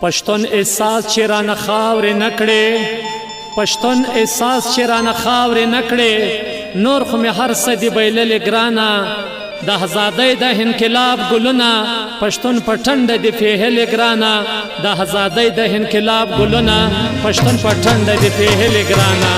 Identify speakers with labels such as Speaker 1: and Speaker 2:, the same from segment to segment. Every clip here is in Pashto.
Speaker 1: پښتون احساس چې رانه خاورې نه کړې پښتون احساس چې رانه خاورې نه کړې نور خو مې هر څه دي بایللې ګرانه د آزادۍ د انقلاب ګلونه پښتون په ټنډه دي پیهلې ګرانه د آزادۍ د انقلاب ګلونه پښتون په ټنډه دي پیهلې ګرانه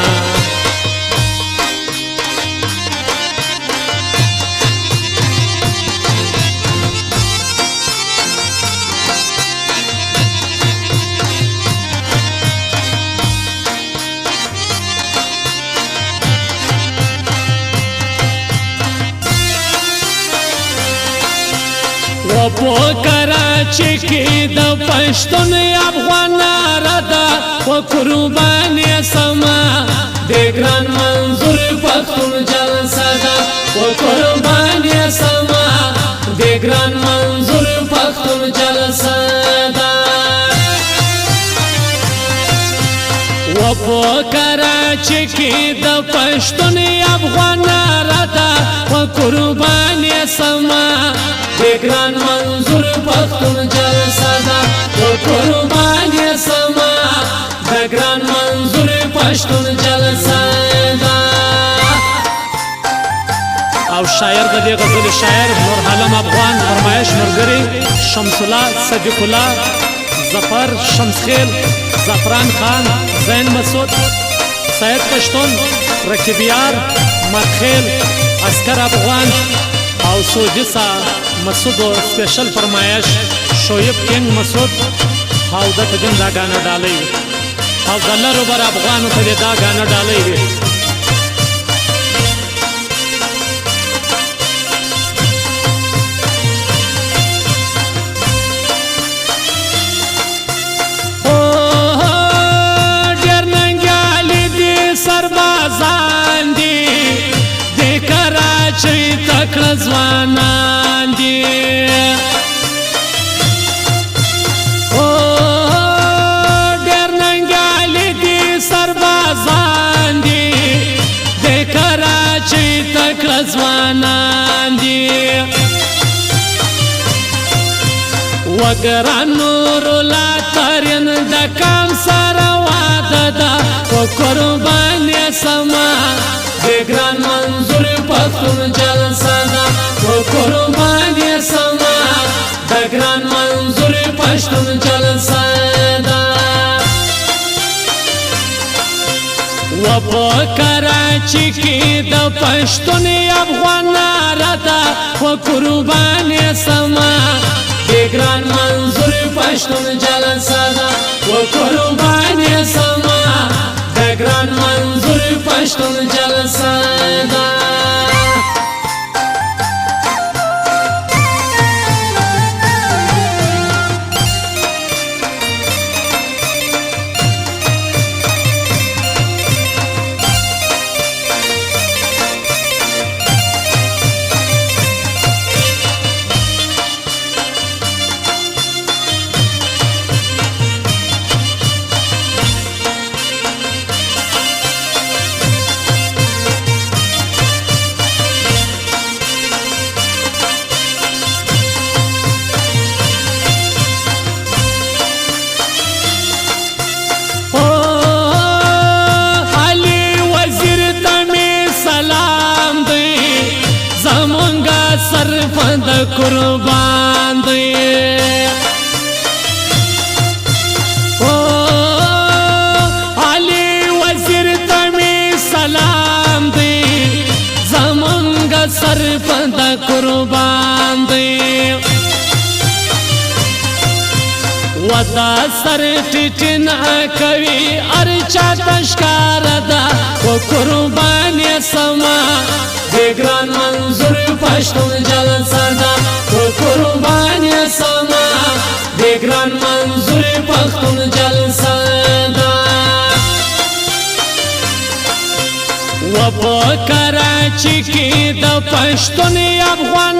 Speaker 1: په کراچۍ کې د پښتون افغان رادا په قرباني سما د ګران منظور پښتون جلسه ده په قرباني سما د ګران منظور پښتون جلسه ده و په کراچۍ کې د پښتون افغان رادا په قرباني سما د ګران منظور پښتون جلسه ده په قرباني سما د ګران منظور پښتون جلسه ده او شاعر د دې غزل شاعر نور عالم افغان فرمایش مرګري شمس الله صدیق الله ظفر شمسخیل زعفران خان زین مسعود سید پښتون رکیبیار مدخیل عسکر افغان او سوجسا مسعود سپیشل فرمایش شویب کینگ مسعود او د تدین دا غانا ډالۍ او د لرو بر افغانو ته دا غانا ډالۍ وي ډېر ننګیالي دي سربازان دي د کراچۍ تکړه ځوانان دي ډېر ننګیالي دي سربازان دي د کراچۍ تکړه ځوانان دي وګران نور لا ترین د کام سره واده ده په قرباني سما د ګران منظور پښتون جلسه ده په قرباني سما د ګران منظور پښتون جلسه ده و په کراچۍ کې د پښتون افغان رادا په قرباني سما د ګران منظور پښتون جلسه ده په قرباني سما د ګران منظور پښتون جلسه ده صرف د قربان دی او علي وزیر تمی سلام دی زمونږ صرف د قربان دی ودا سر ټټنا کوي ارچا تشکار ده و قرباني سما د ګران منظور پښتون جلسه ده و قرباني سما د ګران منظور پښتون جلسه ده و په کراچۍ کې د پښتون افغان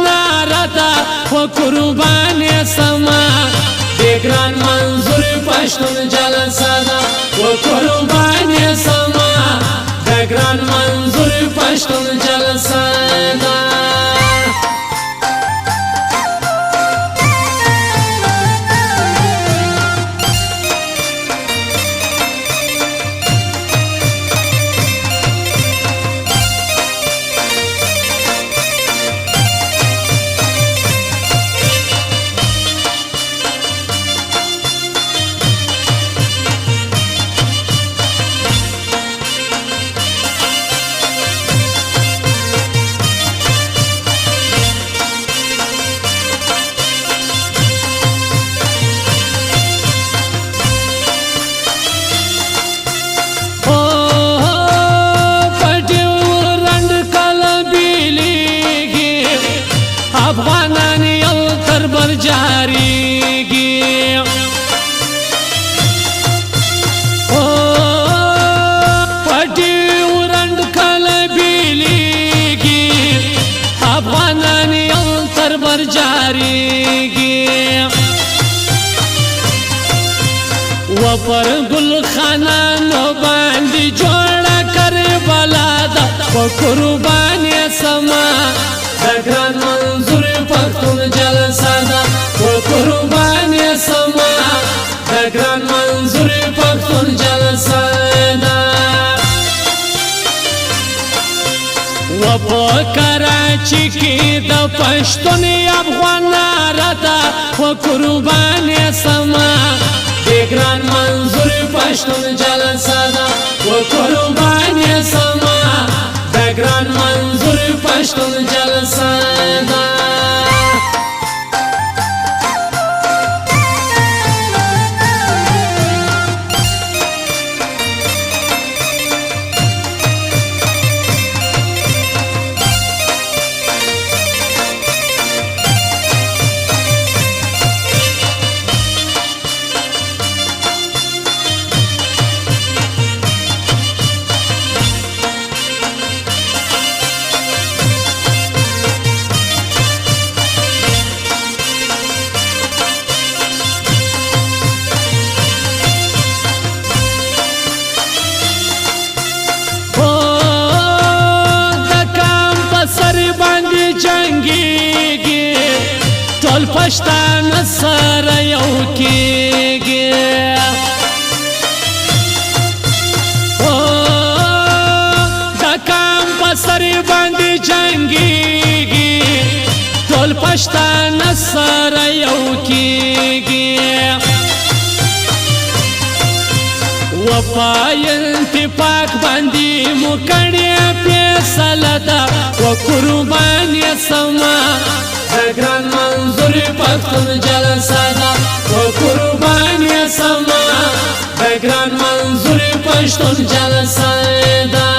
Speaker 1: رادا و قرباني سما د ګران منظور پښتون جلسه ده و قرباني سما د ګران منظور پښتون جلسه ده و پر گل خانانو باندې جوړه کربلا ده په قربان سما د ګران منظور پښتون جلسه ده په قربان سما د ګران منظور پښتون جلسه ده و په کراچي کې د پښتون افغان راته په قربان سما د ګران منظور پښتون جلسه ده په قربان سما د ګران منظور پښتون جلسه ده ټول پښتانه سره یو کېږي د کام په سر باندې جنګېږي ټول پښتانه سره یو کېږي و په اتفاق باندې مو کړې فیصله ده و قربان یې سما د ګران منظور پښتون جلسه ده و قربان یې سما د ګران منظور پښتون جلسه ده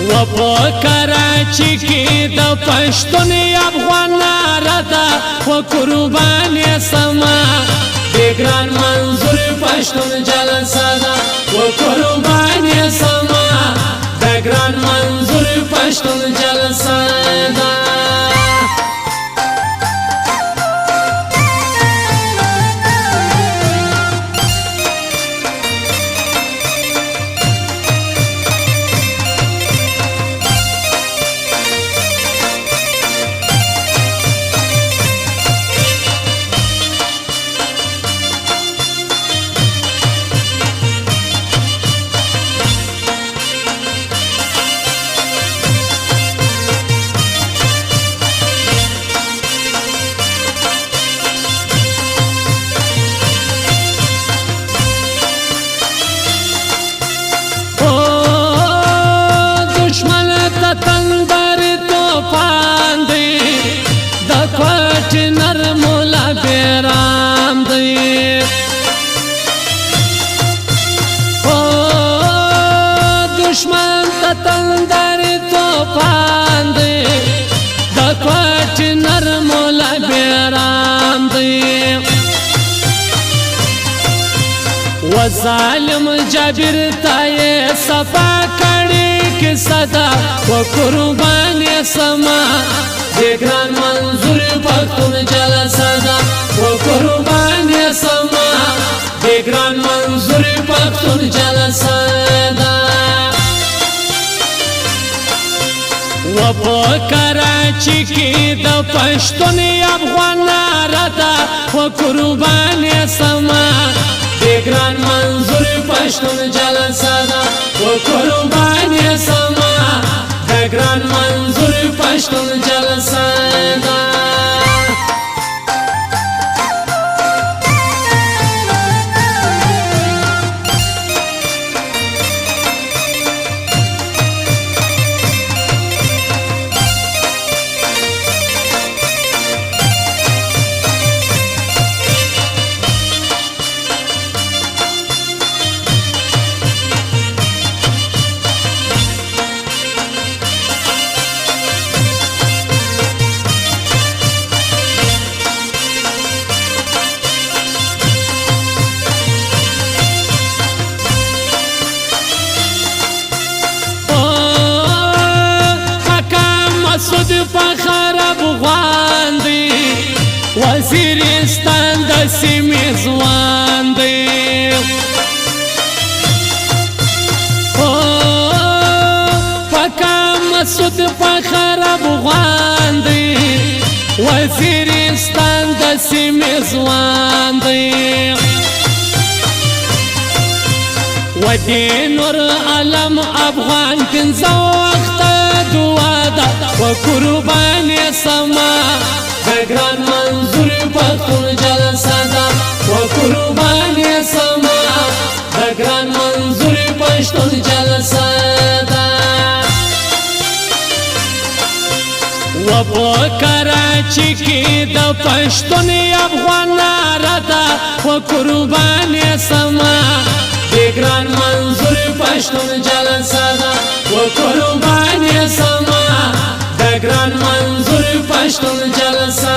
Speaker 1: و په کراچي کې د پښتون افغان راته و قربان یې سما د ګران منظور پښتون جلسه ده و قربان یې سما د ګران منظور پښتون جلسه ده تندر توفان دی د کوټ نرمولا بیرام دی او دشمن ته تندر توفان دی د کوټ نرمولا بیرام دی و ظالم جابر ته صفا کړي صدا و قربان سما د ګران منظور پښتون جلسه ده و قربان سما د ګران منظور پښتون جلسه ده و په کراچي کې د پښتون افغان راته و قربان سما د ګران منظور پښتون جلسه ده و قربان سما د ګران منظور پښتون جلسه ده وزیرستان د سیمې ځوان دی و دې نور عالم افغان پنځه وخته دعا ده و قربان سما د ګران منظور پښتون جلسه ده و قربان سما د ګران منظور پښتون جلسه ده و په کراچي کې د پښتون افغان ناره ده و قربان سما د ګران منظور پښتون جلسه ده و قربان سما د ګران منظور پښتون جلسه